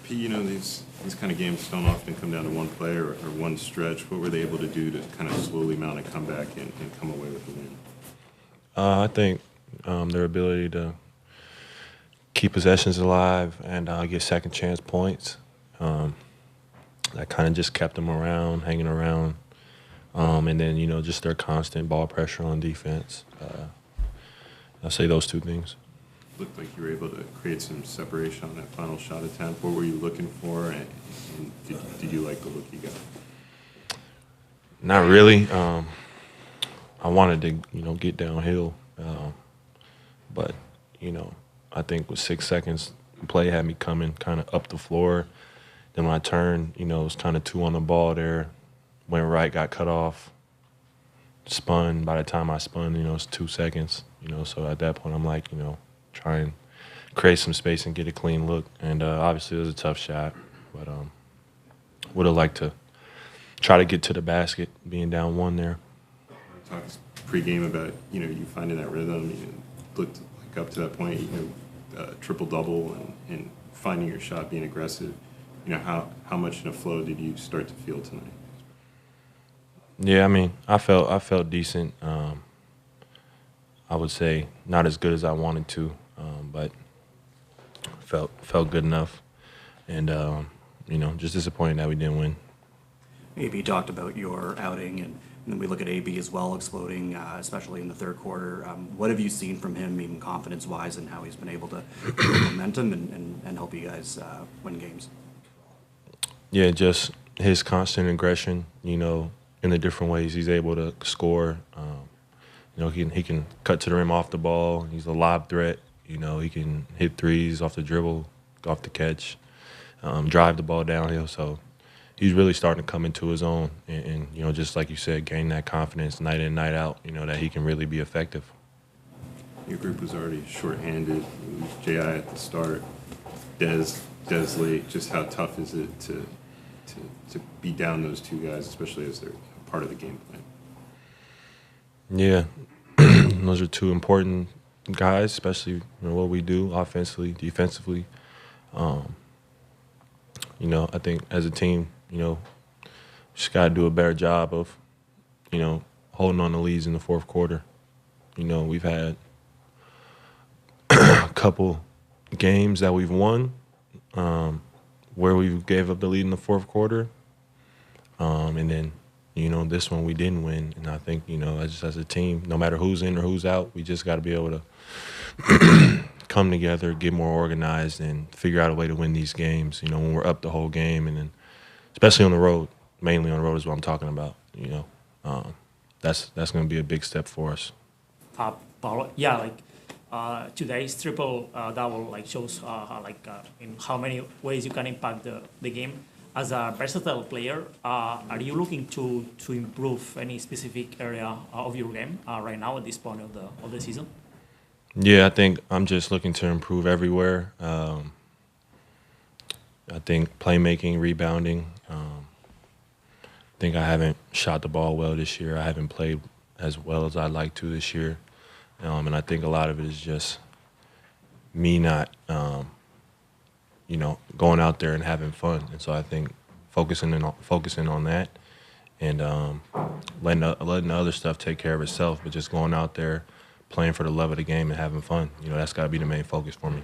Pete, these kind of games don't often come down to one play or one stretch. What were they able to do to kind of slowly mount a comeback and come away with the win? I think their ability to keep possessions alive and get second chance points. That kind of just kept them around, hanging around. And then, just their constant ball pressure on defense. I'll say those two things. Looked like you were able to create some separation on that final shot attempt. What were you looking for, and did you like the look you got? Not really. I wanted to, get downhill. But, I think with 6 seconds, the play had me coming kind of up the floor. Then when I turned, it was kind of 2 on the ball there. Went right, got cut off, spun. By the time I spun, it was 2 seconds. So at that point, I'm like, try and create some space and get a clean look. And obviously, it was a tough shot, but would have liked to try to get to the basket, being down 1 there. We talked pregame about you finding that rhythm. You looked like up to that point, triple double and finding your shot, being aggressive. How much in a flow did you start to feel tonight? Yeah, I felt decent. I would say not as good as I wanted to, but felt good enough. And just disappointed that we didn't win. AB talked about your outing, and then we look at AB as well, exploding, especially in the third quarter. What have you seen from him, even confidence-wise, and how he's been able to build momentum and help you guys win games? Yeah, just his constant aggression, in the different ways he's able to score. He can cut to the rim off the ball. He's a lob threat. He can hit threes off the dribble, off the catch, drive the ball downhill. So he's really starting to come into his own and just like you said, gain that confidence night in, night out, that he can really be effective. Your group was already shorthanded. It was J.I. at the start, Des late. Just how tough is it to be down those two guys, especially as they're part of the game plan? Yeah, those are two important guys, especially what we do offensively, defensively. I think as a team, just got to do a better job of, holding on to leads in the fourth quarter. We've had a couple games that we've won where we gave up the lead in the fourth quarter. And then, this one we didn't win. And I think, just as a team, no matter who's in or who's out, we just got to be able to come together, get more organized, and figure out a way to win these games, when we're up the whole game. And then especially on the road, mainly on the road is what I'm talking about, That's going to be a big step for us. Paolo, today's triple double shows in how many ways you can impact the game. As a versatile player, are you looking to improve any specific area of your game right now at this point of the season? Yeah, I think I'm just looking to improve everywhere. I think playmaking, rebounding. I think I haven't shot the ball well this year. I haven't played as well as I'd like to this year. And I think a lot of it is just me not, going out there and having fun. And so I think focusing on that and letting the other stuff take care of itself, but just going out there, playing for the love of the game and having fun. That's got to be the main focus for me.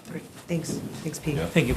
Great. Thanks. Thanks, Pete. Yeah. Thank you.